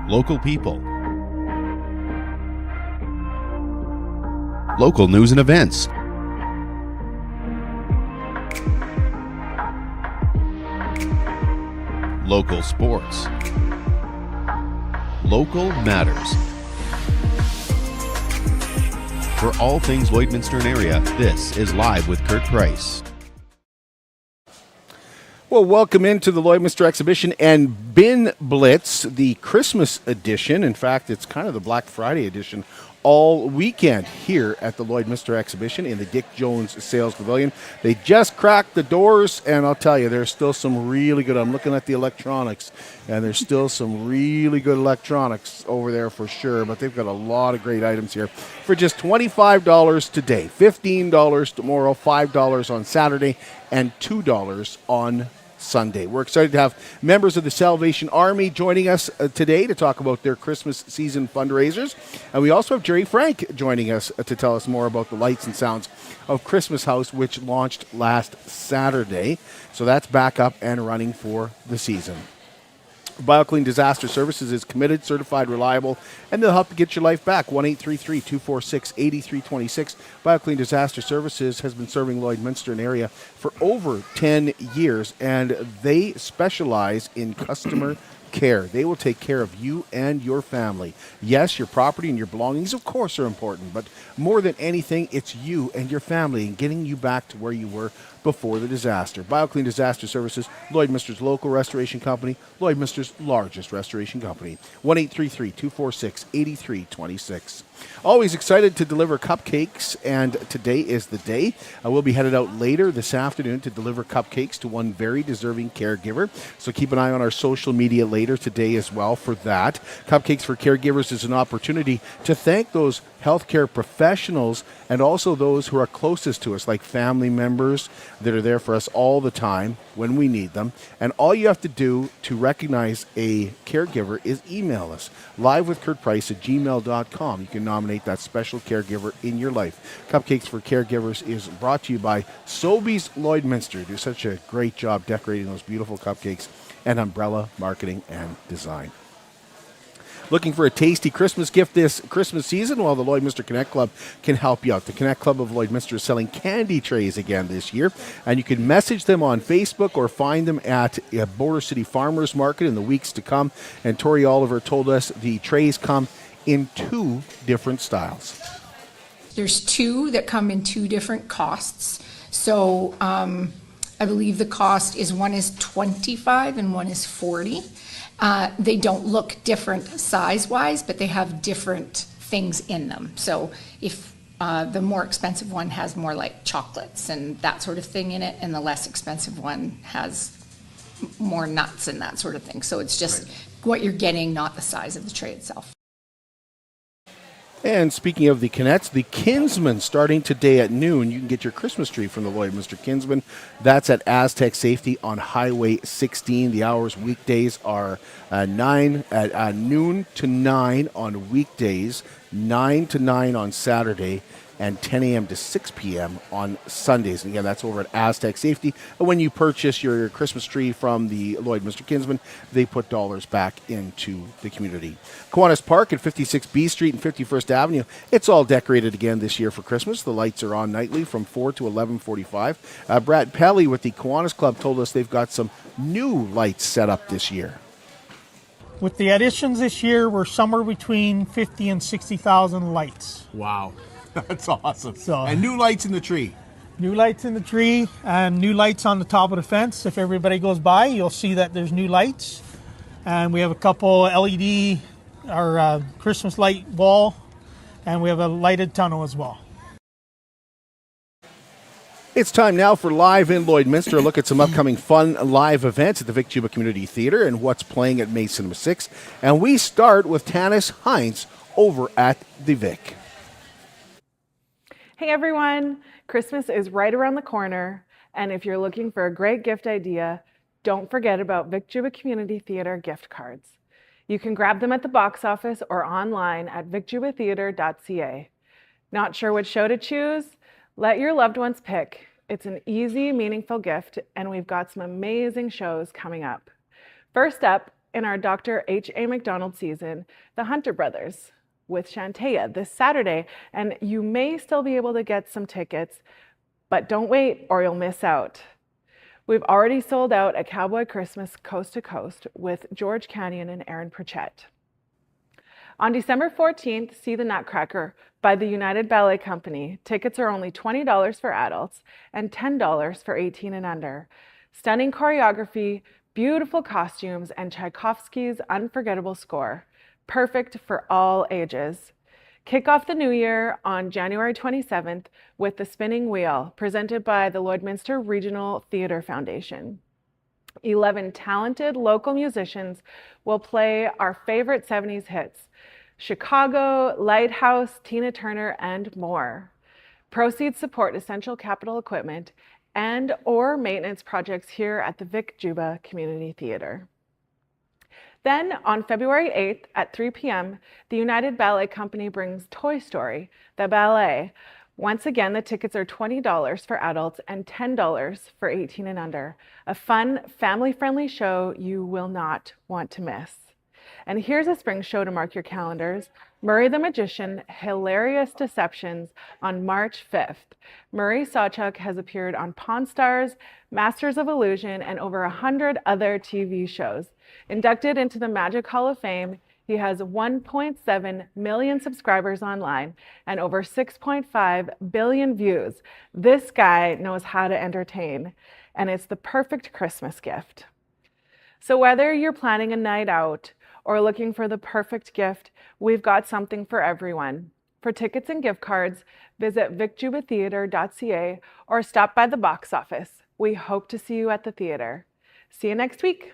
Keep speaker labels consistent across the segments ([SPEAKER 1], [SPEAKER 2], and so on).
[SPEAKER 1] local people, local news and events, local sports, local matters. For all things Lloydminster and area, this is Live with Kurt Price.
[SPEAKER 2] Well, welcome into the Lloydminster exhibition and Bin Blitz, the Christmas edition. In fact, it's kind of the Black Friday edition all weekend here at the Lloydminster exhibition in the Dick Jones Sales Pavilion. They just cracked the doors, and I'll tell you, there's still some really good, I'm looking at the electronics, and there's still some really good electronics over there for sure, but they've got a lot of great items here for just $25 today, $15 tomorrow, $5 on Saturday, and $2 on Sunday. We're excited to have members of the Salvation Army joining us today to talk about their Christmas season fundraisers. And we also have Jerry Frank joining us to tell us more about the lights and sounds of Christmas House, which launched last Saturday. So that's back up and running for the season. BioClean Disaster Services is committed, certified, reliable, and they'll help you get your life back. 1-833-246-8326. BioClean Disaster Services has been serving Lloydminster and area for over 10 years, and they specialize in customer care. They will take care of you and your family. Yes, your property and your belongings, of course, are important, but more than anything, it's you and your family and getting you back to where you were before the disaster. BioClean Disaster Services, Lloydminster's local restoration company, Lloydminster's largest restoration company. 1-833-246-8326. Always excited to deliver cupcakes, and today is the day. We'll be headed out later this afternoon to deliver cupcakes to one very deserving caregiver. So keep an eye on our social media later today as well for that. Cupcakes for Caregivers is an opportunity to thank those healthcare professionals and also those who are closest to us, like family members that are there for us all the time when we need them. And all you have to do to recognize a caregiver is email us, livewithkurtprice@gmail.com. You can nominate that special caregiver in your life. Cupcakes for Caregivers is brought to you by Sobeys Lloydminster. Do such a great job decorating those beautiful cupcakes, and Umbrella Marketing and Design. Looking for a tasty Christmas gift this Christmas season? Well, the Lloydminster Connect Club can help you out. The Connect Club of Lloydminster is selling candy trays again this year, and you can message them on Facebook or find them at Border City Farmers Market in the weeks to come. And Tori Oliver told us the trays come in two different styles.
[SPEAKER 3] There's two that come in two different costs. So I believe the cost is one is $25 and one is $40. They don't look different size-wise, but they have different things in them. So if the more expensive one has more like chocolates and that sort of thing in it, and the less expensive one has more nuts and that sort of thing. So it's just what you're getting, not the size of the tray itself.
[SPEAKER 2] And speaking of the Kinnets, the Kinsman starting today at noon. You can get your Christmas tree from the Lloydminster Kinsman. That's at Aztec Safety on Highway 16. The hours weekdays are noon to 9 on weekdays, 9 to 9 on Saturday, and 10 a.m. to 6 p.m. on Sundays. And again, that's over at Aztec Safety. And when you purchase your Christmas tree from the Lloydminster Kinsman, they put dollars back into the community. Kiwanis Park at 56 B Street and 51st Avenue. It's all decorated again this year for Christmas. The lights are on nightly from 4 to 11:45. Brad Pelly with the Kiwanis Club told us they've got some new lights set up this year.
[SPEAKER 4] With the additions this year, we're somewhere between 50 and 60,000 lights.
[SPEAKER 5] Wow. That's awesome.
[SPEAKER 4] So,
[SPEAKER 5] and new lights in the tree.
[SPEAKER 4] New lights in the tree and new lights on the top of the fence. If everybody goes by, you'll see that there's new lights. And we have a couple LED, our Christmas light wall, and we have a lighted tunnel as well.
[SPEAKER 2] It's time now for Live in Lloydminster. A look at some upcoming fun live events at the Vic Juba Community Theatre and what's playing at May Cinema 6. And we start with Tanis Hines over at the Vic.
[SPEAKER 6] Hey everyone, Christmas is right around the corner, and if you're looking for a great gift idea, don't forget about Vic Juba Community Theatre gift cards. You can grab them at the box office or online at vicjubatheatre.ca. Not sure which show to choose? Let your loved ones pick. It's an easy, meaningful gift, and we've got some amazing shows coming up. First up in our Dr. H.A. McDonald season, The Hunter Brothers, with Shantea this Saturday, and you may still be able to get some tickets, but don't wait or you'll miss out. We've already sold out a Cowboy Christmas Coast to Coast with George Canyon and Aaron Pritchett. On December 14th, see The Nutcracker by the United Ballet Company. Tickets are only $20 for adults and $10 for 18 and under. Stunning choreography, beautiful costumes, and Tchaikovsky's unforgettable score. Perfect for all ages. Kick off the new year on January 27th with The Spinning Wheel, presented by the Lloydminster Regional Theatre Foundation. 11 talented local musicians will play our favorite 70s hits, Chicago, Lighthouse, Tina Turner, and more. Proceeds support essential capital equipment and or maintenance projects here at the Vic Juba Community Theatre. Then, on February 8th at 3 p.m., the United Ballet Company brings Toy Story, the ballet. Once again, the tickets are $20 for adults and $10 for 18 and under. A fun, family-friendly show you will not want to miss. And here's a spring show to mark your calendars. Murray the Magician, Hilarious Deceptions on March 5th. Murray Sawchuk has appeared on Pawn Stars, Masters of Illusion, and over 100 other TV shows. Inducted into the Magic Hall of Fame, he has 1.7 million subscribers online and over 6.5 billion views. This guy knows how to entertain, and it's the perfect Christmas gift. So whether you're planning a night out or looking for the perfect gift, we've got something for everyone. For tickets and gift cards, visit vicjubatheatre.ca or stop by the box office. We hope to see you at the theater. See you next week.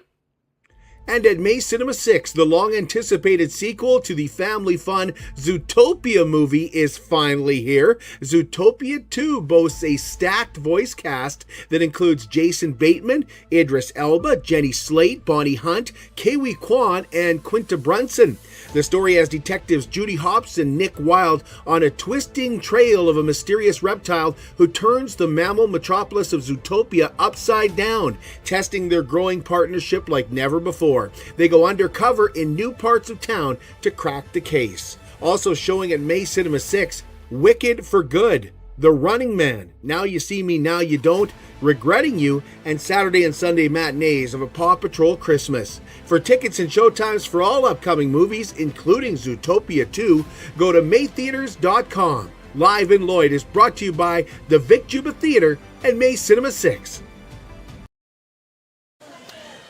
[SPEAKER 2] And at May Cinema 6, the long-anticipated sequel to the family-fun Zootopia movie is finally here. Zootopia 2 boasts a stacked voice cast that includes Jason Bateman, Idris Elba, Jenny Slate, Bonnie Hunt, Kiwi Kwan, and Quinta Brunson. The story has detectives Judy Hopps and Nick Wilde on a twisting trail of a mysterious reptile who turns the mammal metropolis of Zootopia upside down, testing their growing partnership like never before. They go undercover in new parts of town to crack the case. Also showing at May Cinema 6, Wicked for Good, The Running Man, Now You See Me, Now You Don't, Regretting You, and Saturday and Sunday matinees of A Paw Patrol Christmas. For tickets and showtimes for all upcoming movies, including Zootopia 2, go to maytheaters.com. Live in Lloyd is brought to you by the Vic Juba Theatre and May Cinema 6.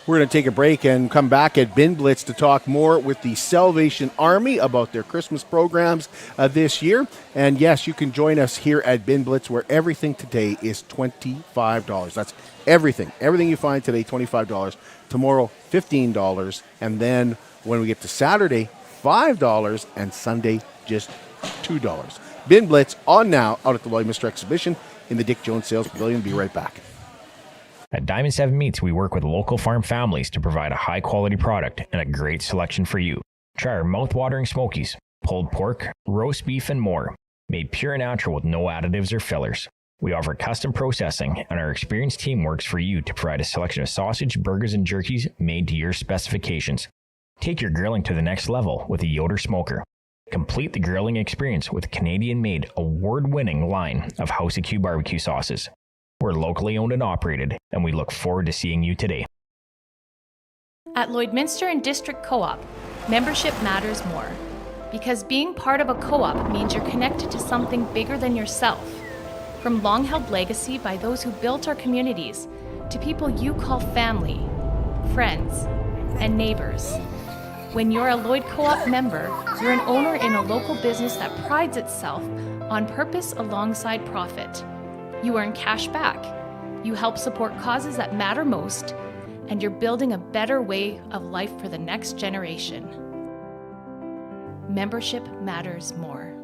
[SPEAKER 2] We're going to take a break and come back at Bin Blitz to talk more with the Salvation Army about their Christmas programs this year. And yes, you can join us here at Bin Blitz, where everything today is $25. That's everything. Everything you find today, $25. Tomorrow, $15. And then when we get to Saturday, $5. And Sunday, just $2. Bin Blitz on now out at the Lloydminster Exhibition in the Dick Jones Sales Pavilion. Be right back.
[SPEAKER 7] At Diamond 7 Meats, we work with local farm families to provide a high-quality product and a great selection for you. Try our mouth-watering smokies, pulled pork, roast beef, and more, made pure and natural with no additives or fillers. We offer custom processing, and our experienced team works for you to provide a selection of sausage, burgers, and jerkies made to your specifications. Take your grilling to the next level with a Yoder smoker. Complete the grilling experience with Canadian-made, award-winning line of House of Q barbecue sauces. We're locally owned and operated, and we look forward to seeing you today.
[SPEAKER 8] At Lloydminster and District Co-op, membership matters more. Because being part of a co-op means you're connected to something bigger than yourself. From long-held legacy by those who built our communities, to people you call family, friends, and neighbors. When you're a Lloyd Co-op member, you're an owner in a local business that prides itself on purpose alongside profit. You earn cash back, you help support causes that matter most, and you're building a better way of life for the next generation. Membership matters more.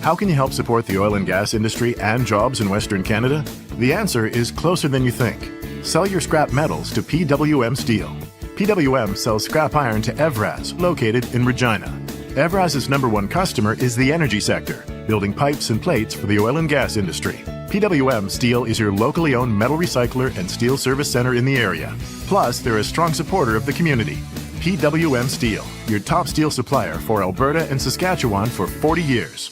[SPEAKER 9] How can you help support the oil and gas industry and jobs in Western Canada? The answer is closer than you think. Sell your scrap metals to PWM Steel. PWM sells scrap iron to Evraz, located in Regina. Evraz's #1 customer is the energy sector, building pipes and plates for the oil and gas industry. PWM Steel is your locally owned metal recycler and steel service center in the area. Plus, they're a strong supporter of the community. PWM Steel, your top steel supplier for Alberta and Saskatchewan for 40 years.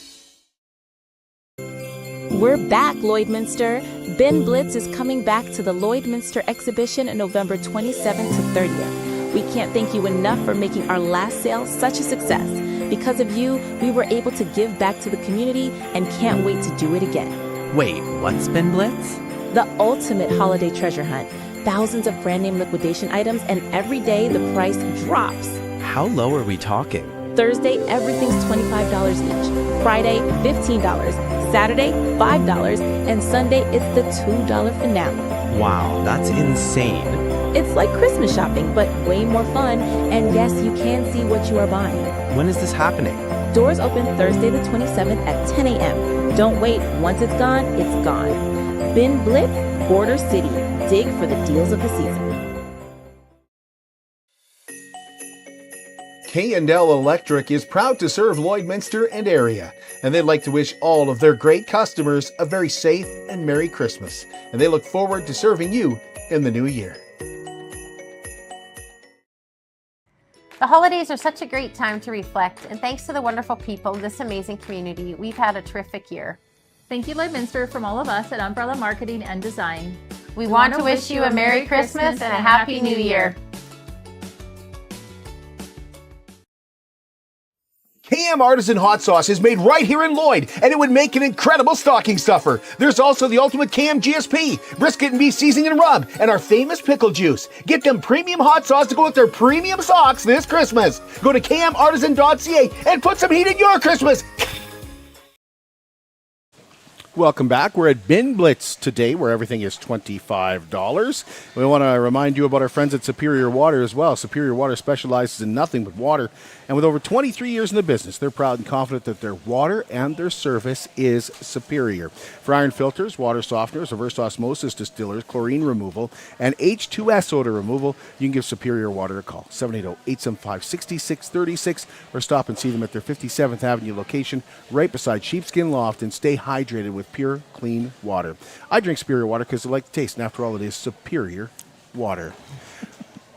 [SPEAKER 10] We're back, Lloydminster. Ben Blitz is coming back to the Lloydminster exhibition on November 27th to 30th. We can't thank you enough for making our last sale such a success. Because of you, we were able to give back to the community and can't wait to do it again.
[SPEAKER 11] Wait, what's Ben Blitz?
[SPEAKER 10] The ultimate holiday treasure hunt. Thousands of brand name liquidation items, and every day the price drops.
[SPEAKER 11] How low are we talking?
[SPEAKER 10] Thursday, everything's $25 each. Friday, $15. Saturday, $5. And Sunday, it's the $2 finale.
[SPEAKER 11] Wow, that's insane.
[SPEAKER 10] It's like Christmas shopping, but way more fun. And yes, you can see what you are buying.
[SPEAKER 11] When is this happening?
[SPEAKER 10] Doors open Thursday the 27th at 10 a.m. Don't wait. Once it's gone, it's gone. Ben Blitz, Border City. Dig for the deals of the season.
[SPEAKER 2] K&L Electric is proud to serve Lloydminster and area, and they'd like to wish all of their great customers a very safe and Merry Christmas, and they look forward to serving you in the new year.
[SPEAKER 12] The holidays are such a great time to reflect, and thanks to the wonderful people in this amazing community, we've had a terrific year.
[SPEAKER 13] Thank you, Lloydminster, from all of us at Umbrella Marketing and Design.
[SPEAKER 12] We want to wish you a Merry Christmas and a Happy New Year.
[SPEAKER 2] KM Artisan Hot Sauce is made right here in Lloyd, and it would make an incredible stocking stuffer. There's also the ultimate KM GSP, brisket and beef seasoning and rub, and our famous pickle juice. Get them premium hot sauce to go with their premium socks this Christmas. Go to kmartisan.ca and put some heat in your Christmas. Welcome back. We're at Ben Blitz today, where everything is $25. We want to remind you about our friends at Superior Water as well. Superior Water specializes in nothing but water, and with over 23 years in the business, they're proud and confident that their water and their service is superior. For iron filters, water softeners, reverse osmosis distillers, chlorine removal, and H2S odor removal, you can give Superior Water a call, 780-875-6636, or stop and see them at their 57th Avenue location, right beside Sheepskin Loft, and stay hydrated with pure, clean water. I drink Superior Water because I like the taste, and after all, it is superior water.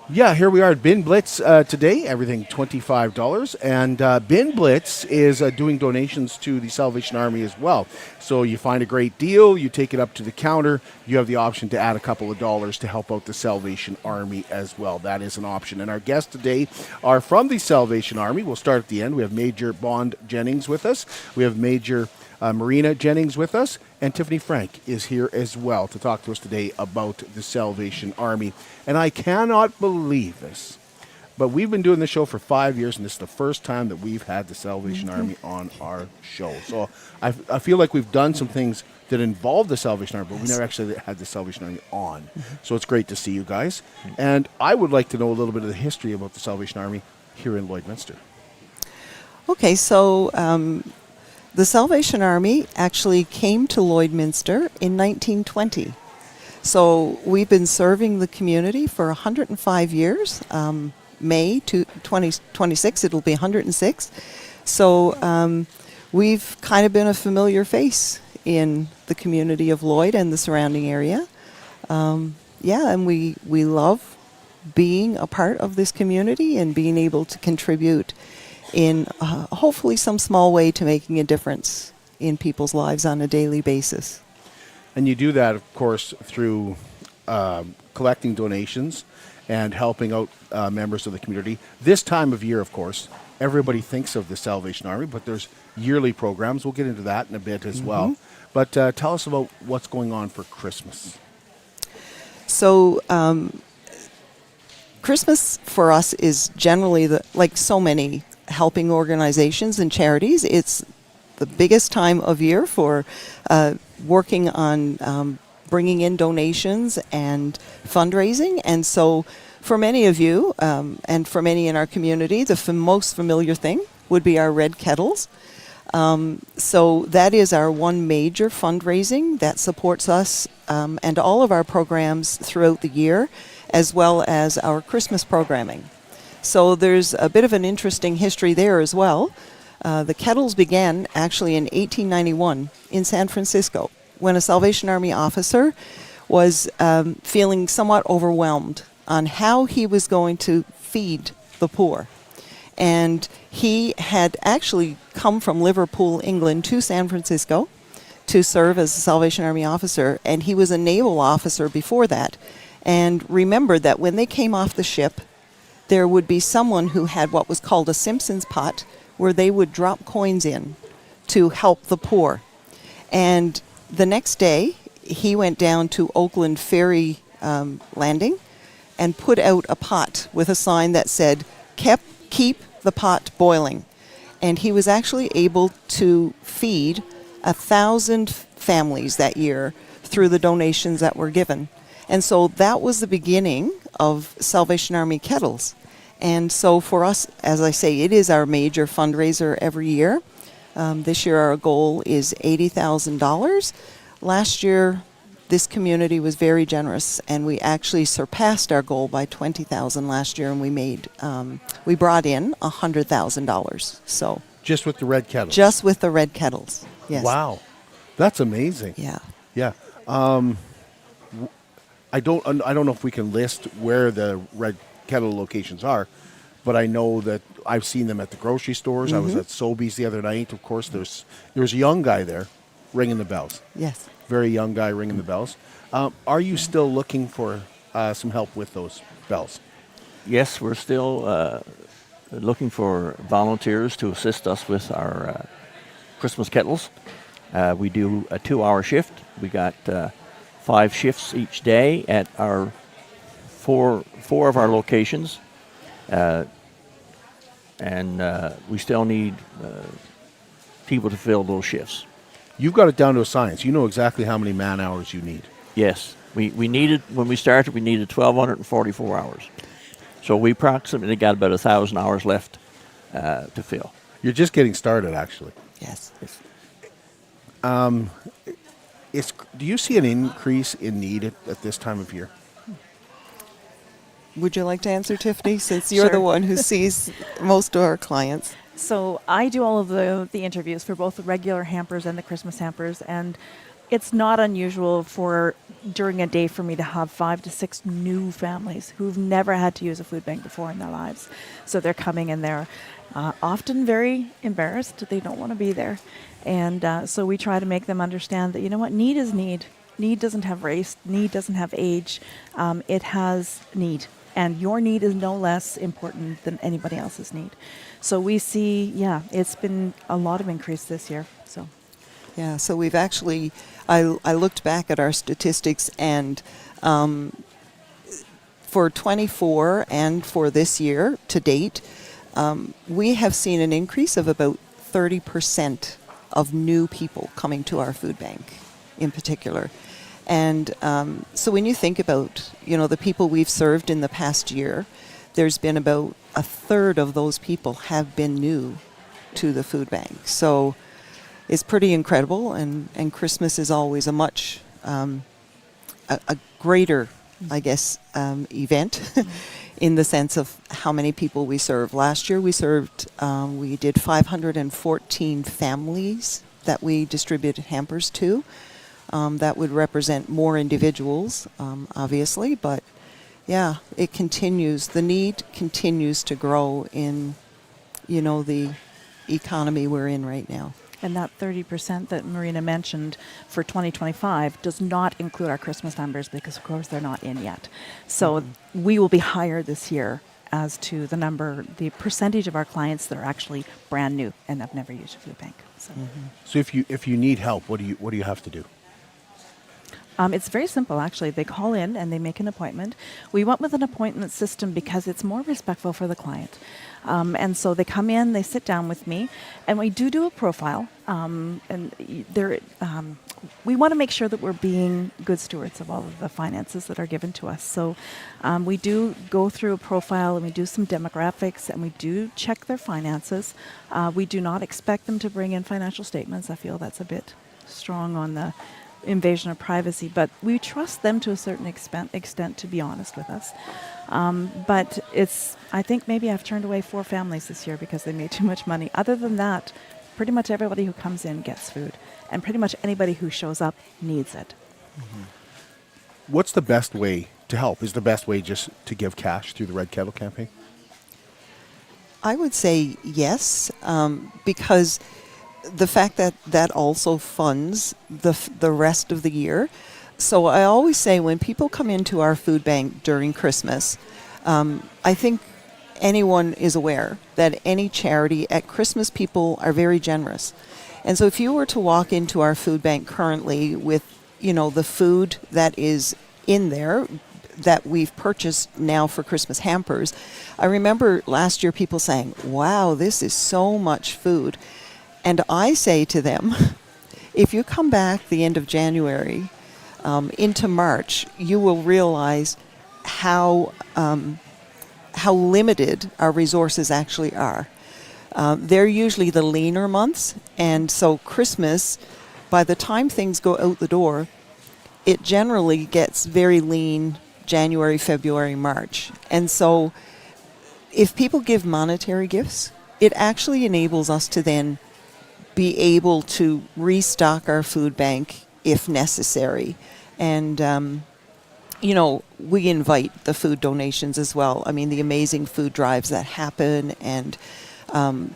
[SPEAKER 2] Yeah, here we are at Ben Blitz today, everything $25. And Ben Blitz is doing donations to the Salvation Army as well. So you find a great deal, you take it up to the counter, you have the option to add a couple of dollars to help out the Salvation Army as well. That is an option. And our guests today are from the Salvation Army. We'll start at the end. We have Major Bond Jennings with us. We have Major Marina Jennings with us, and Tiffany Frank is here as well to talk to us today about the Salvation Army. And I cannot believe this, but we've been doing this show for 5 years, and this is the first time that we've had the Salvation Army on our show. So I feel like we've done some things that involve the Salvation Army, but we never actually had the Salvation Army on. So it's great to see you guys. And I would like to know a little bit of the history about the Salvation Army here in Lloydminster.
[SPEAKER 14] Okay, so the Salvation Army actually came to Lloydminster in 1920. So we've been serving the community for 105 years. May 2026, it'll be 106. So we've kind of been a familiar face in the community of Lloyd and the surrounding area. And we love being a part of this community and being able to contribute in hopefully some small way to making a difference in people's lives on a daily basis.
[SPEAKER 2] And you do that, of course, through collecting donations and helping out members of the community. This time of year, of course, everybody thinks of the Salvation Army, but there's yearly programs. We'll get into that in a bit as well. But tell us about what's going on for Christmas.
[SPEAKER 14] So Christmas for us is generally, like so many helping organizations and charities, it's the biggest time of year for working on bringing in donations and fundraising. And so for many of you and for many in our community, the most familiar thing would be our red kettles. So that is our one major fundraising that supports us and all of our programs throughout the year, as well as our Christmas programming. So there's a bit of an interesting history there as well. The kettles began actually in 1891 in San Francisco. when a Salvation Army officer was feeling somewhat overwhelmed on how he was going to feed the poor. And he had actually come from Liverpool, England, to San Francisco to serve as a Salvation Army officer, and he was a naval officer before that, and remembered that when they came off the ship, there would be someone who had what was called a Simpson's pot, where they would drop coins in to help the poor. And the next day, he went down to Oakland Ferry Landing and put out a pot with a sign that said, keep the pot boiling. And he was actually able to feed 1,000 families that year through the donations that were given. And so that was the beginning of Salvation Army Kettles. And so for us, as I say, it is our major fundraiser every year. This year our goal is $80,000. Last year, this community was very generous, and we actually surpassed our goal by $20,000 last year, and we brought in $100,000. So
[SPEAKER 2] just with the red kettles.
[SPEAKER 14] Just with the red kettles. Yes.
[SPEAKER 2] Wow, that's amazing.
[SPEAKER 14] Yeah.
[SPEAKER 2] Yeah. I don't know if we can list where the red kettle locations are, but I know that I've seen them at the grocery stores. I was at Sobeys the other night. Of course, there was a young guy there ringing the bells.
[SPEAKER 14] Yes.
[SPEAKER 2] Very young guy ringing the bells. Are you still looking for some help with those bells?
[SPEAKER 15] Yes, we're still looking for volunteers to assist us with our Christmas kettles. We do a 2-hour shift. We got 5 shifts each day at our four of our locations. And we still need people to fill those shifts.
[SPEAKER 2] You've got it down to a science. You know exactly how many man hours you need.
[SPEAKER 15] Yes. We needed, when we started, we needed 1,244 hours. So we approximately got about 1,000 hours left to fill.
[SPEAKER 2] You're just getting started, actually.
[SPEAKER 14] Yes.
[SPEAKER 2] Do you see an increase in need at this time of year?
[SPEAKER 14] Would you like to answer, Tiffany, since you're the one who sees most of our clients?
[SPEAKER 16] So I do all of the interviews for both the regular hampers and the Christmas hampers, and it's not unusual for during a day for me to have 5 to 6 new families who've never had to use a food bank before in their lives. So they're coming and they're often very embarrassed. They don't want to be there. And so we try to make them understand that, you know what, need is need. Need doesn't have race. Need doesn't have age. It has need. And your need is no less important than anybody else's need. So we see, it's been a lot of increase this year. So,
[SPEAKER 14] yeah. So we've actually, I looked back at our statistics, and for 24 and for this year to date, we have seen an increase of about 30% of new people coming to our food bank, in particular. And so when you think about, the people we've served in the past year, there's been about a third of those people have been new to the food bank. So it's pretty incredible, and Christmas is always a much a greater, I guess, event in the sense of how many people we serve. Last year we did 514 families that we distributed hampers to. That would represent more individuals, obviously, but it continues. The need continues to grow in, the economy we're in right now.
[SPEAKER 16] And that 30% that Marina mentioned for 2025 does not include our Christmas numbers because, of course, they're not in yet. So we will be higher this year as to the percentage of our clients that are actually brand new and have never used a food bank.
[SPEAKER 2] So if you need help, what do you have to do?
[SPEAKER 16] It's very simple, actually. They call in and they make an appointment. We went with an appointment system because it's more respectful for the client. And so they come in, they sit down with me, and we do a profile. We want to make sure that we're being good stewards of all of the finances that are given to us. So we do go through a profile, and we do some demographics, and we do check their finances. We do not expect them to bring in financial statements. I feel that's a bit strong on the invasion of privacy, but we trust them to a certain extent to be honest with us. But I think maybe I've turned away 4 families this year because they made too much money. Other than that, pretty much everybody who comes in gets food, and pretty much anybody who shows up needs it.
[SPEAKER 2] What's the best way to help? Is the best way just to give cash through the Red Kettle campaign?
[SPEAKER 14] I would say yes, because the fact that that also funds the rest of the year. So I always say when people come into our food bank during Christmas, I think anyone is aware that any charity at Christmas, people are very generous. And so if you were to walk into our food bank currently with, the food that is in there that we've purchased now for Christmas hampers, I remember last year people saying, wow, this is so much food. And I say to them, if you come back the end of January into March, you will realize how limited our resources actually are. They're usually the leaner months, and so Christmas, by the time things go out the door, it generally gets very lean January, February, March. And so if people give monetary gifts, it actually enables us to then be able to restock our food bank if necessary. And we invite the food donations as well. I mean, the amazing food drives that happen and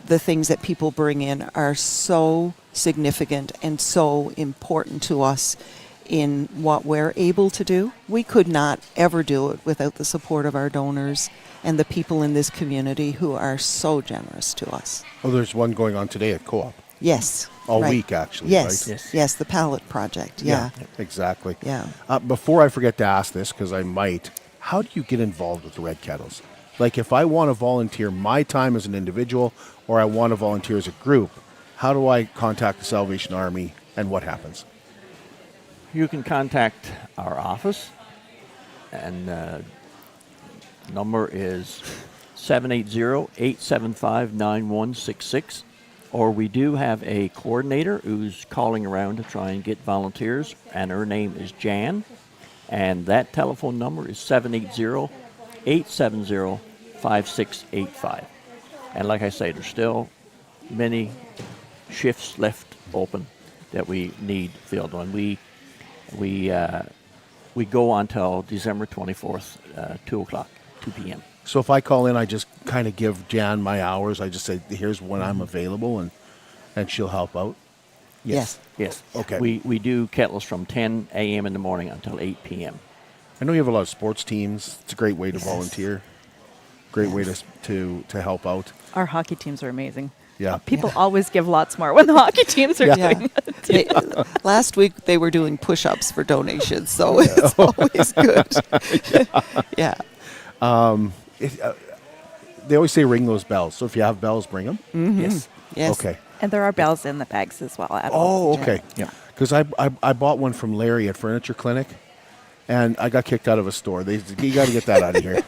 [SPEAKER 14] the things that people bring in are so significant and so important to us in what we're able to do. We could not ever do it without the support of our donors and the people in this community who are so generous to us.
[SPEAKER 2] Oh, there's one going on today at Co-op.
[SPEAKER 14] Yes.
[SPEAKER 2] All
[SPEAKER 14] right.
[SPEAKER 2] week, actually,
[SPEAKER 14] yes.
[SPEAKER 2] right?
[SPEAKER 14] Yes, the Pallet Project, yeah.
[SPEAKER 2] Exactly.
[SPEAKER 14] Yeah.
[SPEAKER 2] Before I forget to ask this, because I might, how do you get involved with the Red Kettles? Like, if I want to volunteer my time as an individual or I want to volunteer as a group, how do I contact the Salvation Army and what happens?
[SPEAKER 15] You can contact our office, and number is 780-875-9166. Or we do have a coordinator who's calling around to try and get volunteers, and her name is Jan. And that telephone number is 780-870-5685. And like I say, there's still many shifts left open that we need filled on. We go until December 24th, 2 o'clock, 2 p.m.
[SPEAKER 2] So if I call in, I just kind of give Jan my hours. I just say, here's when I'm available, and she'll help out?
[SPEAKER 14] Yes.
[SPEAKER 15] Yes.
[SPEAKER 2] Okay.
[SPEAKER 15] We do kettles from 10 a.m. in the morning until 8 p.m.
[SPEAKER 2] I know you have a lot of sports teams. It's a great way to volunteer. Great way to help out.
[SPEAKER 13] Our hockey teams are amazing.
[SPEAKER 2] Yeah.
[SPEAKER 13] People always give lots more when the hockey teams are doing it.
[SPEAKER 14] Last week they were doing push-ups for donations, so it's always good. Yeah.
[SPEAKER 2] They always say ring those bells. So if you have bells, bring them.
[SPEAKER 14] Mm-hmm.
[SPEAKER 15] Yes.
[SPEAKER 14] Yes.
[SPEAKER 2] Okay.
[SPEAKER 13] And there are bells in the bags as well.
[SPEAKER 2] Oh, okay.
[SPEAKER 15] Yeah.
[SPEAKER 2] Because I bought one from Larry at Furniture Clinic, and I got kicked out of a store. You got to get that out of here.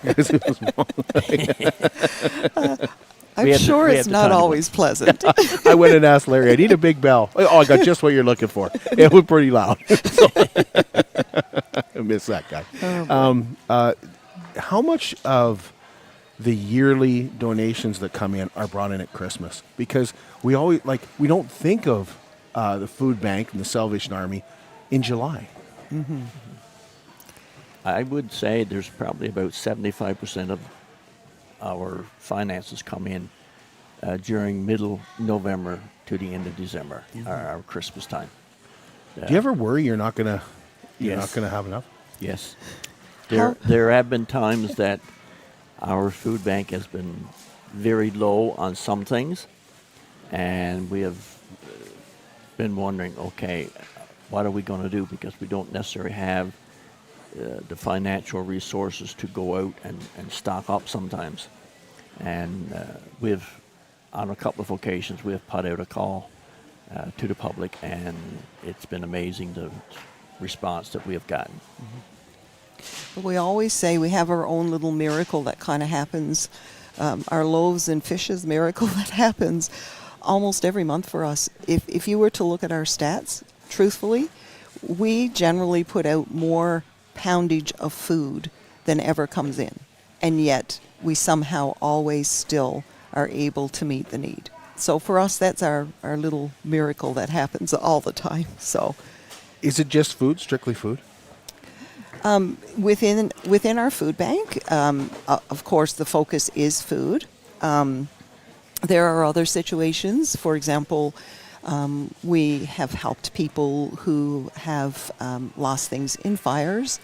[SPEAKER 14] I'm sure it's not always pleasant.
[SPEAKER 2] I went and asked Larry, I need a big bell. Oh, I got just what you're looking for. It was pretty loud. I miss that guy. How much of the yearly donations that come in are brought in at Christmas? Because we always we don't think of the food bank and the Salvation Army in July.
[SPEAKER 14] Mm-hmm.
[SPEAKER 15] I would say there's probably about 75% of our finances come in during middle November to the end of December, our Christmas time.
[SPEAKER 2] Do you ever worry you're not gonna have enough?
[SPEAKER 15] Yes. There have been times that our food bank has been very low on some things, and we have been wondering, okay, what are we going to do? Because we don't necessarily have the financial resources to go out and stock up sometimes. And on a couple of occasions, we have put out a call to the public, and it's been amazing the response that we have gotten.
[SPEAKER 14] Mm-hmm. But we always say we have our own little miracle that kind of happens, our loaves and fishes miracle that happens almost every month for us. If you were to look at our stats, truthfully, we generally put out more poundage of food than ever comes in. And yet we somehow always still are able to meet the need. So for us, that's our little miracle that happens all the time. So,
[SPEAKER 2] is it just food, strictly food?
[SPEAKER 14] Within our food bank, of course, the focus is food. There are other situations. For example, we have helped people who have lost things in fires.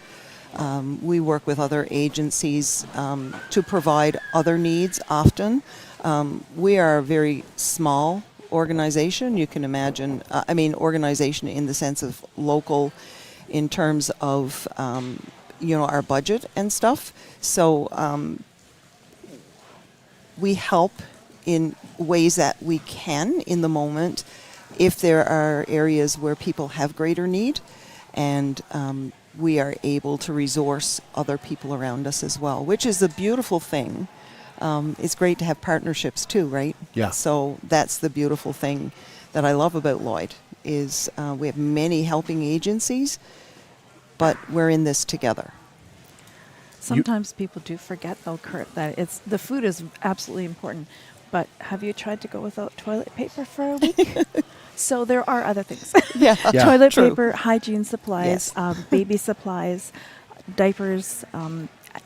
[SPEAKER 14] We work with other agencies to provide other needs often. We are a very small organization. You can imagine, organization in the sense of local in terms of, our budget and stuff. So we help in ways that we can in the moment if there are areas where people have greater need, and we are able to resource other people around us as well, which is a beautiful thing. It's great to have partnerships too, right?
[SPEAKER 2] Yeah.
[SPEAKER 14] So that's the beautiful thing that I love about Lloyd is we have many helping agencies, but we're in this together.
[SPEAKER 16] Sometimes people do forget, though, Kurt, that the food is absolutely important. But have you tried to go without toilet paper for a week? So there are other things.
[SPEAKER 14] Yeah,
[SPEAKER 16] Toilet
[SPEAKER 14] true.
[SPEAKER 16] paper, hygiene supplies, baby supplies, diapers,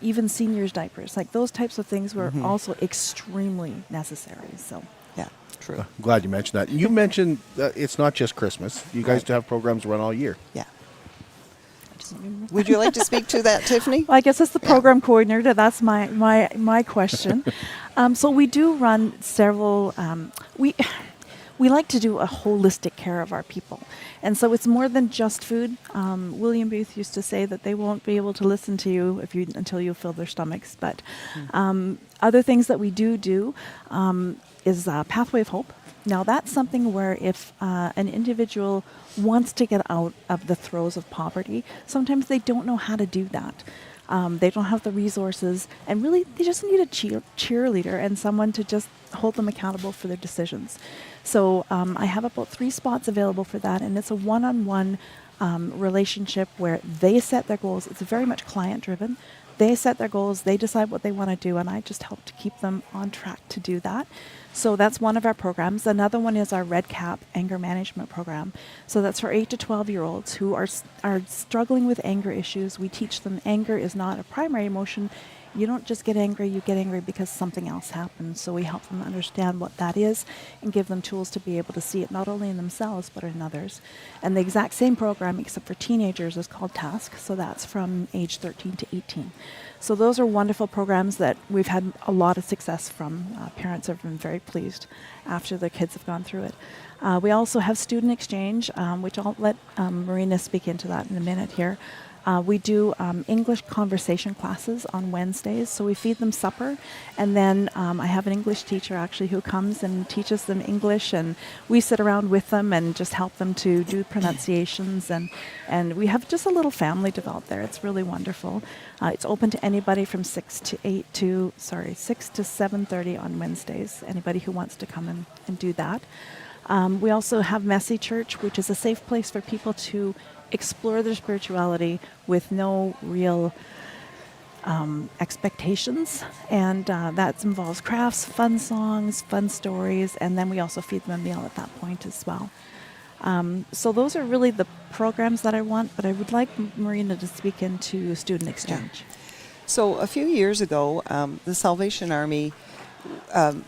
[SPEAKER 16] even seniors' diapers. Like those types of things were also extremely necessary. So
[SPEAKER 14] yeah, true.
[SPEAKER 2] I'm glad you mentioned that. You mentioned it's not just Christmas. You guys do have programs run all year.
[SPEAKER 14] Yeah. Would you like to speak to that, Tiffany?
[SPEAKER 16] Well, I guess as the program coordinator, that's my question. So we do run several. We like to do a holistic care of our people, and so it's more than just food. William Booth used to say that they won't be able to listen to you until you fill their stomachs. But other things that we do is Pathway of Hope. Now that's something where if an individual wants to get out of the throes of poverty, sometimes they don't know how to do that. They don't have the resources, and really they just need a cheerleader and someone to just hold them accountable for their decisions. So I have about 3 spots available for that, and it's a one-on-one relationship where they set their goals. It's very much client-driven. They set their goals, they decide what they want to do, and I just help to keep them on track to do that. So that's one of our programs. Another one is our Red Cap anger management program. So that's for 8 to 12-year-olds who are struggling with anger issues. We teach them anger is not a primary emotion. You don't just get angry, you get angry because something else happened. So we help them understand what that is and give them tools to be able to see it not only in themselves but in others. And the exact same program, except for teenagers, is called TASK. So that's from age 13 to 18. So those are wonderful programs that we've had a lot of success from. Parents have been very pleased after their kids have gone through it. We also have student exchange, which I'll let Marina speak into that in a minute here. We do English conversation classes on Wednesdays, so we feed them supper, and then I have an English teacher actually who comes and teaches them English, and we sit around with them and just help them to do pronunciations, and we have just a little family developed there. It's really wonderful. It's open to anybody from 6 to 7:30 on Wednesdays, anybody who wants to come and do that. We also have Messy Church, which is a safe place for people to explore their spirituality with no real expectations, and that involves crafts, fun songs, fun stories, and then we also feed them a meal at that point as well. So those are really the programs that I want, but I would like Marina to speak into student exchange.
[SPEAKER 14] Yeah. So a few years ago, the Salvation Army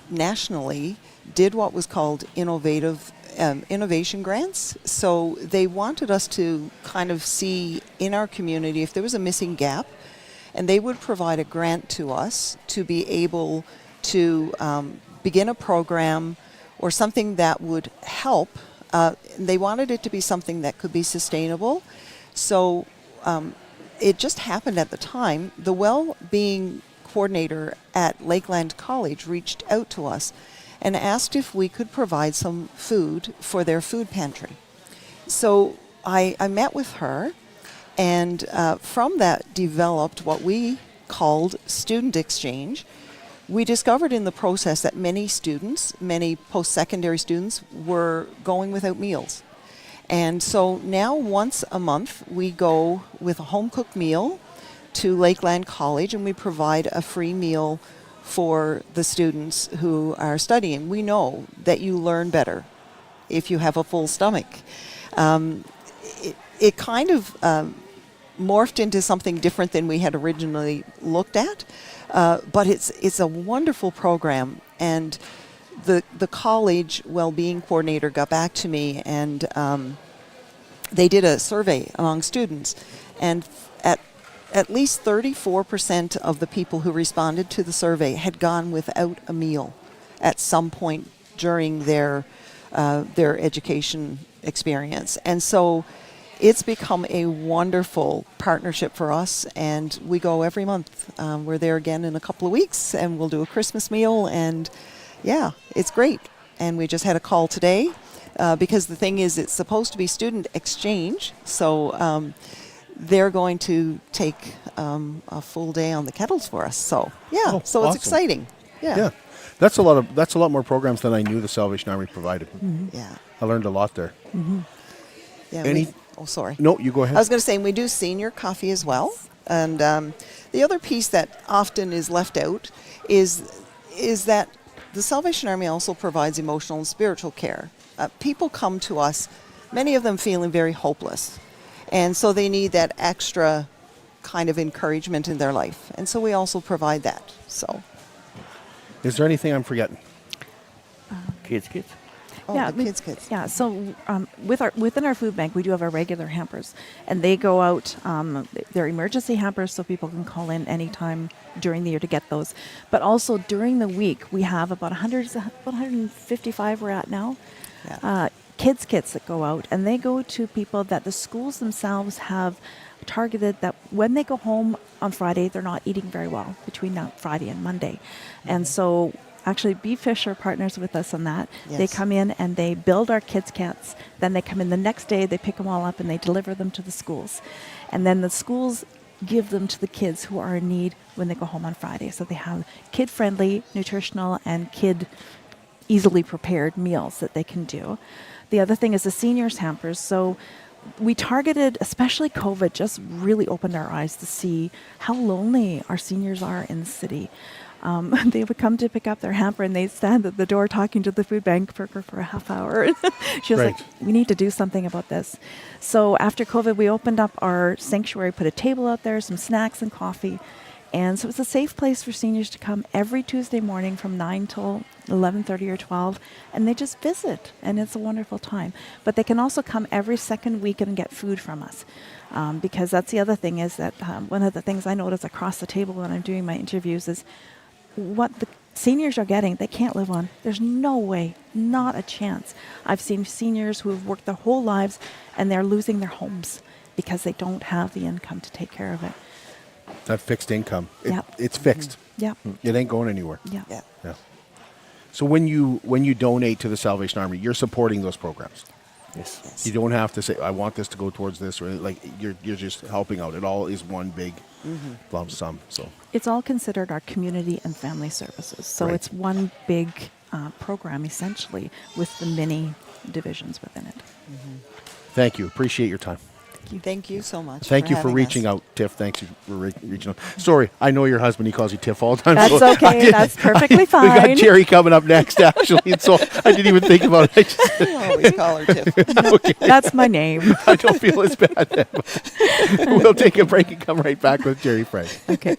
[SPEAKER 14] nationally did what was called innovation grants. So they wanted us to kind of see in our community if there was a missing gap, and they would provide a grant to us to be able to begin a program or something that would help. They wanted it to be something that could be sustainable. So it just happened at the time. The well-being coordinator at Lakeland College reached out to us and asked if we could provide some food for their food pantry. So I met with her, and from that developed what we called student exchange. We discovered in the process that many students, many post-secondary students, were going without meals. And so now once a month we go with a home-cooked meal to Lakeland College, and we provide a free meal for the students who are studying. We know that you learn better if you have a full stomach. It kind of morphed into something different than we had originally looked at, but it's a wonderful program. And the college well-being coordinator got back to me, and they did a survey among students, and at least 34% of the people who responded to the survey had gone without a meal at some point during their education experience. And so it's become a wonderful partnership for us, and we go every month. We're there again in a couple of weeks, and we'll do a Christmas meal, and yeah, it's great. And we just had a call today because the thing is, it's supposed to be student exchange, so they're going to take a full day on the kettles for us. So yeah, so
[SPEAKER 2] awesome.
[SPEAKER 14] It's exciting. Yeah.
[SPEAKER 2] That's a lot more programs than I knew the Salvation Army provided.
[SPEAKER 14] Mm-hmm. Yeah.
[SPEAKER 2] I learned a lot there.
[SPEAKER 14] Mm-hmm. Yeah. Sorry.
[SPEAKER 2] No, you go ahead.
[SPEAKER 14] I was going to say, we do senior coffee as well. And the other piece that often is left out is that the Salvation Army also provides emotional and spiritual care. People come to us, many of them feeling very hopeless. And so they need that extra kind of encouragement in their life. And so we also provide that. So,
[SPEAKER 2] is there anything I'm forgetting?
[SPEAKER 15] Kids.
[SPEAKER 14] Oh,
[SPEAKER 16] yeah,
[SPEAKER 14] the kids.
[SPEAKER 16] Yeah, so within our food bank, we do have our regular hampers, and they go out. They're emergency hampers, so people can call in anytime during the year to get those. But also during the week, we have about 155 we're at now. Yeah. Kids kits that go out, and they go to people that the schools themselves have targeted, that when they go home on Friday, they're not eating very well between that Friday and Monday. And so actually Beef Fish are partners with us on that.
[SPEAKER 14] Yes.
[SPEAKER 16] They come in and they build our kids kits. Then they come in the next day, they pick them all up and they deliver them to the schools. And then the schools give them to the kids who are in need when they go home on Friday. So they have kid-friendly, nutritional, and kid easily prepared meals that they can do. The other thing is the seniors hampers. So we targeted, especially COVID, just really opened our eyes to see how lonely our seniors are in the city. They would come to pick up their hamper and they'd stand at the door talking to the food bank worker for a half hour. She was like, we need to do something about this. So after COVID, we opened up our sanctuary, put a table out there, some snacks and coffee. And so it's a safe place for seniors to come every Tuesday morning from 9 till 11:30 or 12, and they just visit, and it's a wonderful time. But they can also come every second week and get food from us, because that's the other thing is that one of the things I notice across the table when I'm doing my interviews is what the seniors are getting, they can't live on. There's no way, not a chance. I've seen seniors who have worked their whole lives, and they're losing their homes because they don't have the income to take care of it.
[SPEAKER 2] That fixed income.
[SPEAKER 16] Yep.
[SPEAKER 2] It's fixed.
[SPEAKER 16] Yep.
[SPEAKER 2] It ain't going anywhere.
[SPEAKER 16] Yeah.
[SPEAKER 2] Yeah. So when you donate to the Salvation Army, you're supporting those programs.
[SPEAKER 15] Yes.
[SPEAKER 2] You don't have to say, I want this to go towards this, or like you're just helping out. It all is one big lump sum. So
[SPEAKER 16] it's all considered our community and family services. So it's one big program essentially with the many divisions within it.
[SPEAKER 2] Thank you. Appreciate your time.
[SPEAKER 14] Thank you so much.
[SPEAKER 2] Thank you for reaching out, Tiff. Thanks for reaching out. Sorry, I know your husband. He calls you Tiff all the time.
[SPEAKER 16] That's okay. That's perfectly fine.
[SPEAKER 2] We got Jerry coming up next, actually. And so I didn't even think about it.
[SPEAKER 14] I always call her Tiff.
[SPEAKER 2] Okay.
[SPEAKER 16] That's my name.
[SPEAKER 2] I don't feel as bad then. We'll take a break and come right back with Jerry Frank.
[SPEAKER 16] Okay.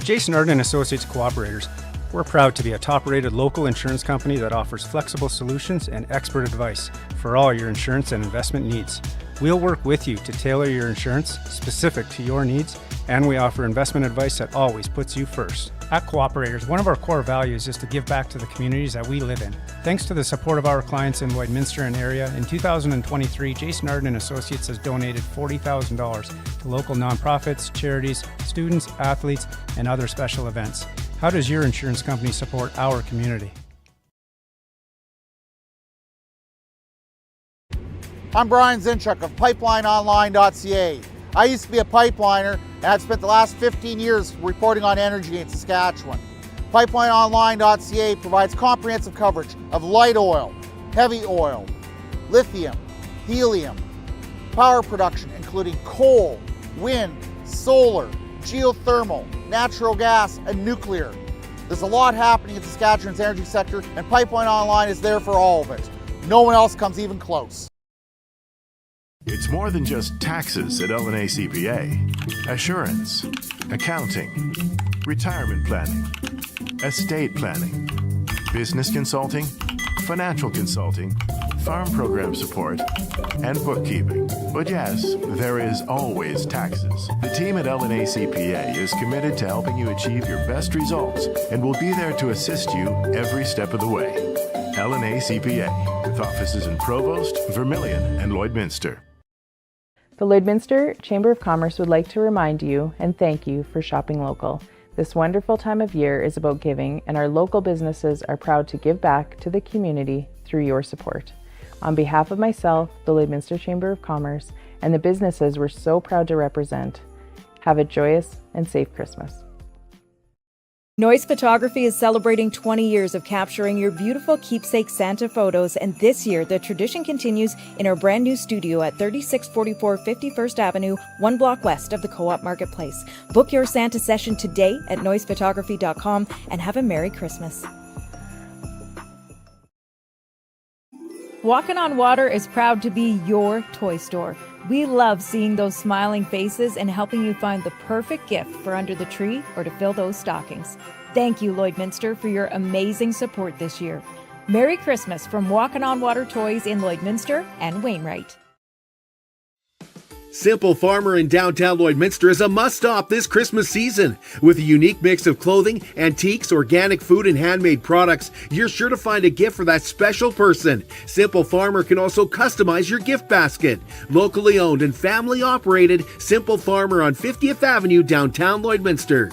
[SPEAKER 17] Jason Arden Associates Cooperators. We're proud to be a top-rated local insurance company that offers flexible solutions and expert advice for all your insurance and investment needs. We'll work with you to tailor your insurance specific to your needs, and we offer investment advice that always puts you first. At Cooperators, one of our core values is to give back to the communities that we live in. Thanks to the support of our clients in Lloydminster and area, in 2023, Jason Arden Associates has donated $40,000 to local nonprofits, charities, students, athletes, and other special events. How does your insurance company support our community?
[SPEAKER 5] I'm Brian Zinchuk of PipelineOnline.ca. I used to be a pipeliner, and I've spent the last 15 years reporting on energy in Saskatchewan. PipelineOnline.ca provides comprehensive coverage of light oil, heavy oil, lithium, helium, power production including coal, wind, solar, geothermal, natural gas, and nuclear. There's a lot happening in Saskatchewan's energy sector, and Pipeline Online is there for all of it. No one else comes even close.
[SPEAKER 9] It's more than just taxes at LNA CPA. Assurance, accounting, retirement planning, estate planning, business consulting, financial consulting, farm program support, and bookkeeping. But yes, there is always taxes. The team at LNA CPA is committed to helping you achieve your best results and will be there to assist you every step of the way. LNA CPA, with offices in Provost, Vermilion, and Lloydminster.
[SPEAKER 6] The Lloydminster Chamber of Commerce would like to remind you and thank you for shopping local. This wonderful time of year is about giving, and our local businesses are proud to give back to the community through your support. On behalf of myself, the Lloydminster Chamber of Commerce, and the businesses we're so proud to represent, have a joyous and safe Christmas.
[SPEAKER 18] Noise Photography is celebrating 20 years of capturing your beautiful keepsake Santa photos, and this year the tradition continues in our brand new studio at 3644 51st Avenue, 1 block west of the Co-op Marketplace. Book your Santa session today at noisephotography.com and have a Merry Christmas. Walkin' on Water is proud to be your toy store. We love seeing those smiling faces and helping you find the perfect gift for under the tree or to fill those stockings. Thank you, Lloydminster, for your amazing support this year. Merry Christmas from Walkin' on Water Toys in Lloydminster and Wainwright.
[SPEAKER 1] Simple Farmer in downtown Lloydminster is a must-stop this Christmas season. With a unique mix of clothing, antiques, organic food, and handmade products, you're sure to find a gift for that special person. Simple Farmer can also customize your gift basket. Locally owned and family operated, Simple Farmer on 50th Avenue, downtown Lloydminster.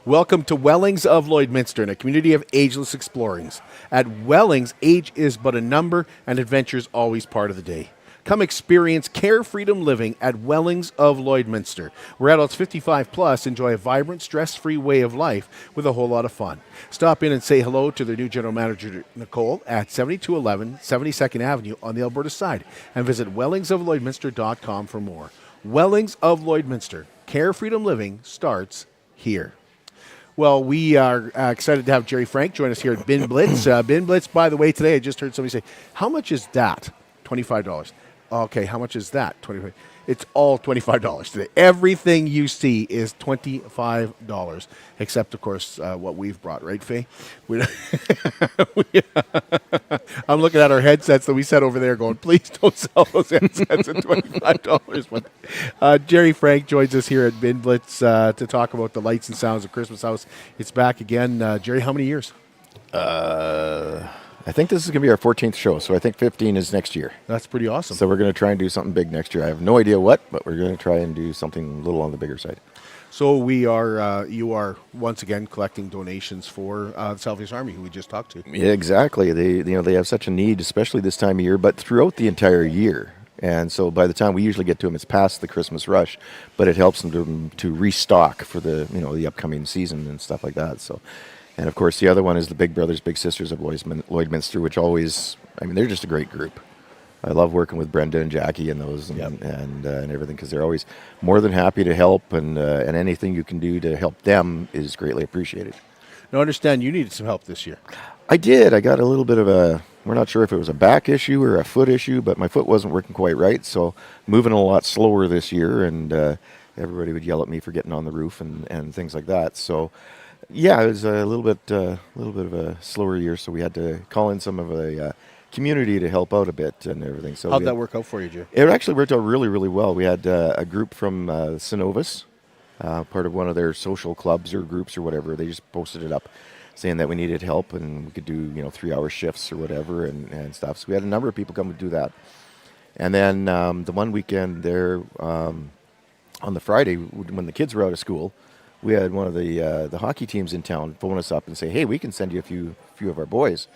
[SPEAKER 2] Welcome to Wellings of Lloydminster, in a community of ageless explorings. At Wellings, age is but a number and adventure is always part of the day. Come experience care-freedom living at Wellings of Lloydminster, where adults 55 plus enjoy a vibrant, stress-free way of life with a whole lot of fun. Stop in and say hello to their new general manager, Nicole, at 7211 72nd Avenue on the Alberta side, and visit wellingsoflloydminster.com for more. Wellings of Lloydminster, care-freedom living starts here. Well, we are excited to have Jerry Frank join us here at Bin Blitz. Bin Blitz, by the way, today I just heard somebody say, how much is that? $25. Okay, how much is that? $25. It's all $25 today. Everything you see is $25, except, of course, what we've brought, right, Faye? I'm looking at our headsets that we set over there going, please don't sell those headsets at $25. But Jerry Frank joins us here at Bin Blitz to talk about the lights and sounds of Christmas House. It's back again. Jerry, how many years?
[SPEAKER 19] I think this is going to be our 14th show, so I think 15 is next year.
[SPEAKER 2] That's pretty awesome.
[SPEAKER 19] So we're going to try and do something big next year. I have no idea what, but we're going to try and do something a little on the bigger side.
[SPEAKER 2] So we are, you are once again collecting donations for the Salvation Army, who we just talked to.
[SPEAKER 19] Yeah, exactly. They have such a need, especially this time of year, but throughout the entire year. And so by the time we usually get to them, it's past the Christmas rush, but it helps them to restock for the upcoming season and stuff like that. So. And, of course, the other one is the Big Brothers, Big Sisters of Lloydminster, which always, they're just a great group. I love working with Brenda and Jackie and those and everything, because they're always more than happy to help, and anything you can do to help them is greatly appreciated.
[SPEAKER 2] Now, I understand you needed some help this year.
[SPEAKER 19] I did. I got a little bit of we're not sure if it was a back issue or a foot issue, but my foot wasn't working quite right, so moving a lot slower this year, and everybody would yell at me for getting on the roof and things like that, so... Yeah, it was a little bit of a slower year, so we had to call in some of the community to help out a bit and everything. So
[SPEAKER 2] how'd that work out for you, Joe?
[SPEAKER 19] It actually worked out really, really well. We had a group from Synovus, part of one of their social clubs or groups or whatever. They just posted it up, saying that we needed help and we could do 3-hour shifts or whatever and stuff. So we had a number of people come to do that. And then the one weekend there, on the Friday when the kids were out of school, we had one of the hockey teams in town phone us up and say, hey, we can send you a few of our boys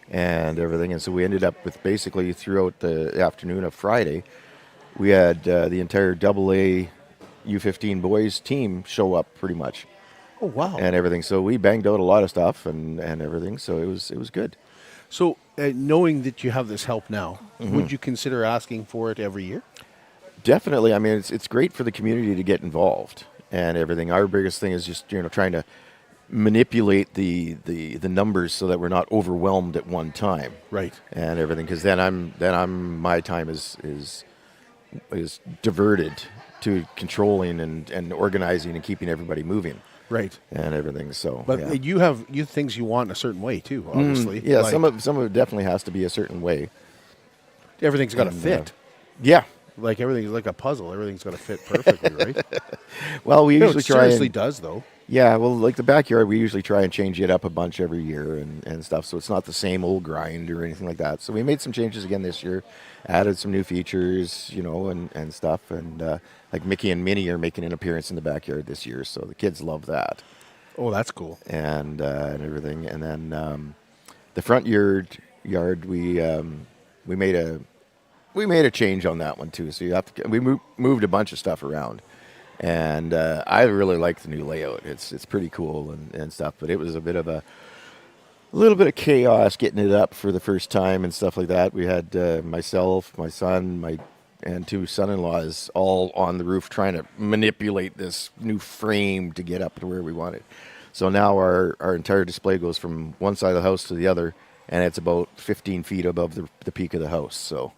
[SPEAKER 19] and everything. And so we ended up with basically throughout the afternoon of Friday, we had the entire AA U15 boys team show up pretty much.
[SPEAKER 2] Oh, wow.
[SPEAKER 19] And everything. So we banged out a lot of stuff and everything. So it was good.
[SPEAKER 2] So knowing that you have this help now, would you consider asking for it every year?
[SPEAKER 19] Definitely. It's great for the community to get involved. and everything. Our biggest thing is just trying to manipulate the numbers so that we're not overwhelmed at one time,
[SPEAKER 2] right?
[SPEAKER 19] And everything, because then my time is diverted to controlling and organizing and keeping everybody moving,
[SPEAKER 2] right,
[SPEAKER 19] and everything. So,
[SPEAKER 2] but
[SPEAKER 19] yeah.
[SPEAKER 2] you have things you want in a certain way too, obviously.
[SPEAKER 19] Yeah,
[SPEAKER 2] like,
[SPEAKER 19] some of it definitely has to be a certain way.
[SPEAKER 2] Everything's got to fit.
[SPEAKER 19] Yeah.
[SPEAKER 2] Like everything's like a puzzle. Everything's got to fit perfectly, right?
[SPEAKER 19] Well, we usually
[SPEAKER 2] it
[SPEAKER 19] try.
[SPEAKER 2] Seriously, does though.
[SPEAKER 19] Yeah, well, like the backyard, we usually try and change it up a bunch every year and stuff, so it's not the same old grind or anything like that. So we made some changes again this year, added some new features, and stuff, and like Mickey and Minnie are making an appearance in the backyard this year, so the kids love that.
[SPEAKER 2] Oh, that's cool.
[SPEAKER 19] And everything, and then the front yard we made a change on that one too. So you have to we moved a bunch of stuff around. And I really like the new layout. It's pretty cool and stuff. But it was a little bit of chaos getting it up for the first time and stuff like that. We had myself, my son, and 2 son-in-laws all on the roof trying to manipulate this new frame to get up to where we want it. So now our entire display goes from one side of the house to the other, and it's about 15 feet above the peak of the house. So.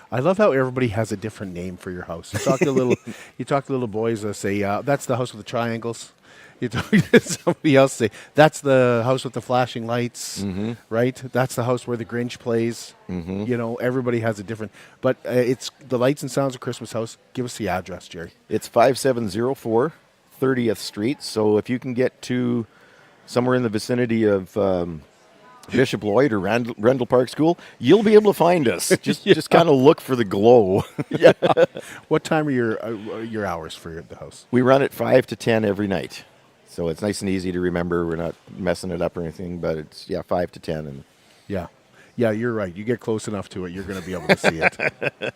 [SPEAKER 2] I love how everybody has a different name for your house. You talk to little boys that say, that's the house with the triangles. You talk to somebody else, say, that's the house with the flashing lights, right? That's the house where the Grinch plays. Everybody has a different, but it's the Lights and Sounds of Christmas House. Give us the address, Jerry.
[SPEAKER 19] It's 5704 30th Street. So if you can get to somewhere in the vicinity of Bishop Lloyd or Randall Park School, you'll be able to find us. Just kind of look for the glow.
[SPEAKER 2] Yeah. What time are your hours for the house?
[SPEAKER 19] We run at 5 to 10 every night, so it's nice and easy to remember. We're not messing it up or anything, but it's 5 to 10. And
[SPEAKER 2] yeah, you're right. You get close enough to it, you're going to be able to see it,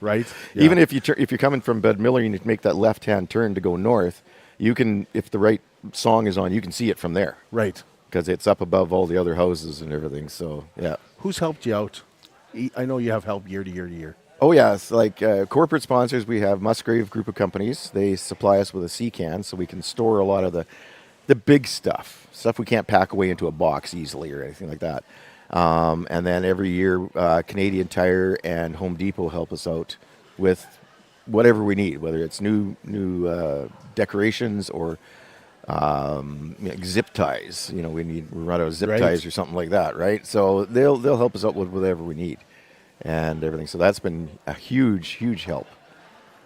[SPEAKER 2] right? Yeah.
[SPEAKER 19] Even if you're coming from Bed Miller, you need to make that left-hand turn to go north. You can, if the right song is on, you can see it from there,
[SPEAKER 2] right?
[SPEAKER 19] Because it's up above all the other houses and everything. So, yeah.
[SPEAKER 2] Who's helped you out? I know you have help year to year to year.
[SPEAKER 19] Oh, yeah. It's like corporate sponsors, we have Musgrave Group of Companies. They supply us with a sea can so we can store a lot of the big stuff we can't pack away into a box easily or anything like that. And then every year, Canadian Tire and Home Depot help us out with whatever we need, whether it's new decorations or zip ties. We run out of zip ties or something like that, right? So they'll help us out with whatever we need and everything. So that's been a huge help.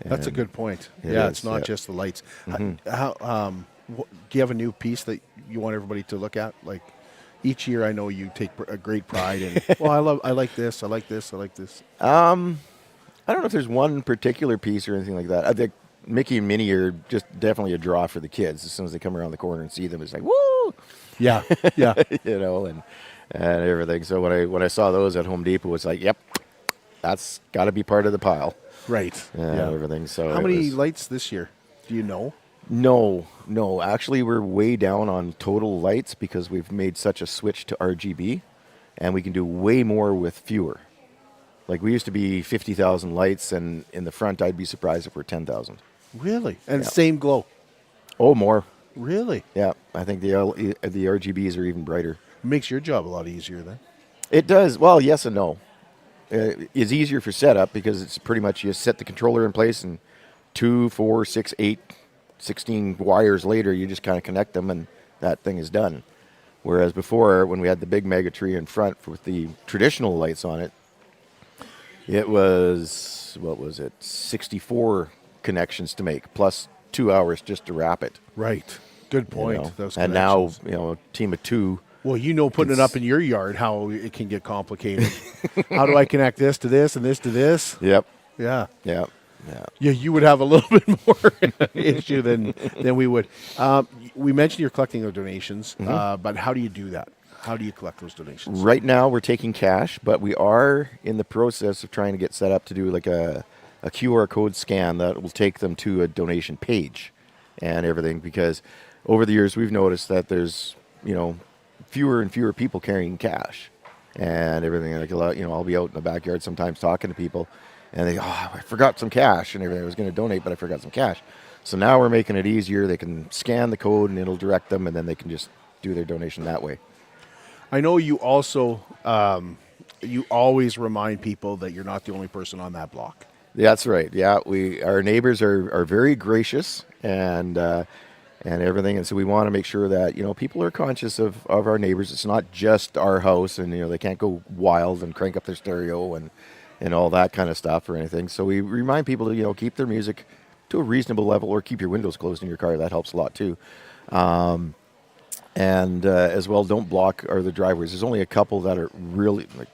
[SPEAKER 2] That's a good point. It's not just the lights. How do you have a new piece that you want everybody to look at? Like each year, I know you take a great pride in. Well, I like this. I like this. I like this.
[SPEAKER 19] I don't know if there's one particular piece or anything like that. I think Mickey and Minnie are just definitely a draw for the kids. As soon as they come around the corner and see them, it's like, woo!
[SPEAKER 2] Yeah.
[SPEAKER 19] and everything. So when I saw those at Home Depot, it's like, yep, that's got to be part of the pile.
[SPEAKER 2] Right.
[SPEAKER 19] Everything. So
[SPEAKER 2] how many lights this year? Do you know?
[SPEAKER 19] No. Actually, we're way down on total lights because we've made such a switch to RGB, and we can do way more with fewer. Like we used to be 50,000 lights, and in the front, I'd be surprised if we're 10,000.
[SPEAKER 2] Really? And same glow?
[SPEAKER 19] Oh, more.
[SPEAKER 2] Really?
[SPEAKER 19] Yeah. I think the RGBs are even brighter.
[SPEAKER 2] It makes your job a lot easier then.
[SPEAKER 19] It does. Well, yes and no. It's easier for setup because it's pretty much you set the controller in place and 2, 4, 6, 8, 16 wires later, you just kind of connect them and that thing is done. Whereas before, when we had the big mega tree in front with the traditional lights on it, it was, 64 connections to make, plus 2 hours just to wrap it.
[SPEAKER 2] Right. Good point. Those
[SPEAKER 19] and now, a team of 2.
[SPEAKER 2] Well, putting it up in your yard, how it can get complicated. How do I connect this to this and this to this?
[SPEAKER 19] Yep.
[SPEAKER 2] Yeah.
[SPEAKER 19] Yep.
[SPEAKER 2] Yeah, you would have a little bit more issue than we would. We mentioned you're collecting the donations, but how do you do that? How do you collect those donations?
[SPEAKER 19] Right now, we're taking cash, but we are in the process of trying to get set up to do like a QR code scan that will take them to a donation page and everything. Because over the years, we've noticed that there's fewer and fewer people carrying cash and everything. Like I'll be out in the backyard sometimes talking to people, and they I forgot some cash and everything. I was going to donate, but I forgot some cash. So now we're making it easier. They can scan the code and it'll direct them, and then they can just do their donation that way.
[SPEAKER 2] I know you also, you always remind people that you're not the only person on that block.
[SPEAKER 19] That's right. Yeah, our neighbors are very gracious and everything, and so we want to make sure that people are conscious of our neighbors. It's not just our house, and they can't go wild and crank up their stereo and all that kind of stuff or anything. So we remind people to keep their music to a reasonable level, or keep your windows closed in your car. That helps a lot too. And as well, don't block the driveways. There's only a couple that are really, like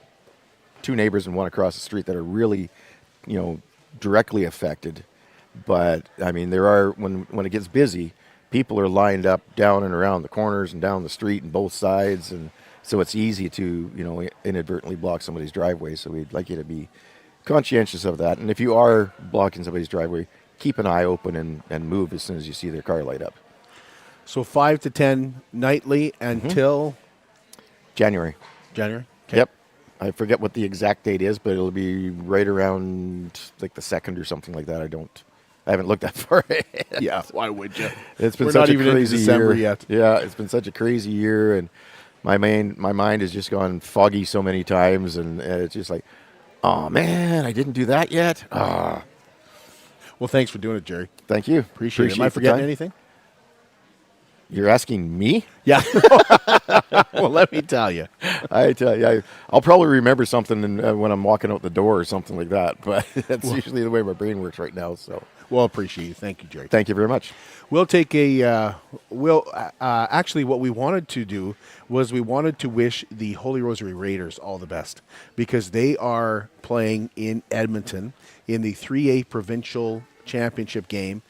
[SPEAKER 19] 2 neighbors and one across the street, that are really directly affected. But I mean, there are, when it gets busy, people are lined up down and around the corners and down the street and both sides, and so it's easy to inadvertently block somebody's driveway. So we'd like you to be conscientious of that. And if you are blocking somebody's driveway, keep an eye open and move as soon as you see their car light up.
[SPEAKER 2] So 5 to 10 nightly until
[SPEAKER 19] January.
[SPEAKER 2] Okay.
[SPEAKER 19] Yep. I forget what the exact date is, but it'll be right around like the 2nd or something like that. I haven't looked that far ahead.
[SPEAKER 2] Yeah, why would you?
[SPEAKER 19] It's been
[SPEAKER 2] We're
[SPEAKER 19] such
[SPEAKER 2] not
[SPEAKER 19] a
[SPEAKER 2] even
[SPEAKER 19] crazy
[SPEAKER 2] into December
[SPEAKER 19] year.
[SPEAKER 2] yet.
[SPEAKER 19] Yeah, it's been such a crazy year, and my mind has just gone foggy so many times, and it's just like, oh man, I didn't do that yet. Ah.
[SPEAKER 2] Well, thanks for doing it, Jerry.
[SPEAKER 19] Thank you.
[SPEAKER 2] Appreciate it. Am I
[SPEAKER 19] the
[SPEAKER 2] forgetting
[SPEAKER 19] time.
[SPEAKER 2] anything?
[SPEAKER 19] You're asking me?
[SPEAKER 2] Yeah. Well, let me tell you.
[SPEAKER 19] I tell you, I'll probably remember something when I'm walking out the door or something like that. But that's usually the way my brain works right now. So,
[SPEAKER 2] well, appreciate you. Thank you, Jerry.
[SPEAKER 19] Thank you very much.
[SPEAKER 2] We'll take actually, what we wanted to do was we wanted to wish the Holy Rosary Raiders all the best, because they are playing in Edmonton in the 3A Provincial Championship game.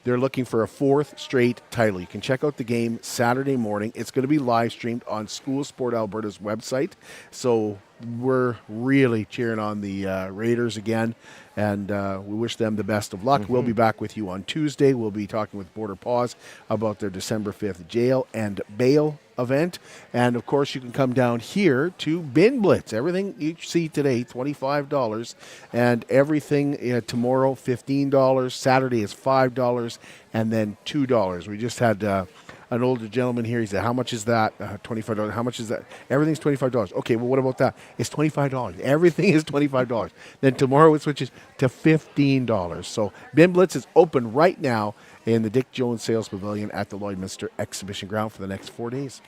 [SPEAKER 2] They're looking for a 4th straight title. You can check out the game Saturday morning. It's going to be live streamed on School Sport Alberta's website. So we're really cheering on the Raiders again, and we wish them the best of luck. We'll be back with you on Tuesday. We'll be talking with Border Paws about their December 5th jail and bail event. And, of course, you can come down here to Bin Blitz. Everything you see today, $25. And everything tomorrow, $15. Saturday is $5. And then $2. We just had an older gentleman here. He said, how much is that? $25. How much is that? Everything's $25. Okay, well, what about that? It's $25. Everything is $25. Then tomorrow it switches to $15. So Bin Blitz is open right now in the Dick Jones Sales Pavilion at the Lloydminster Exhibition Ground for the next 4 days.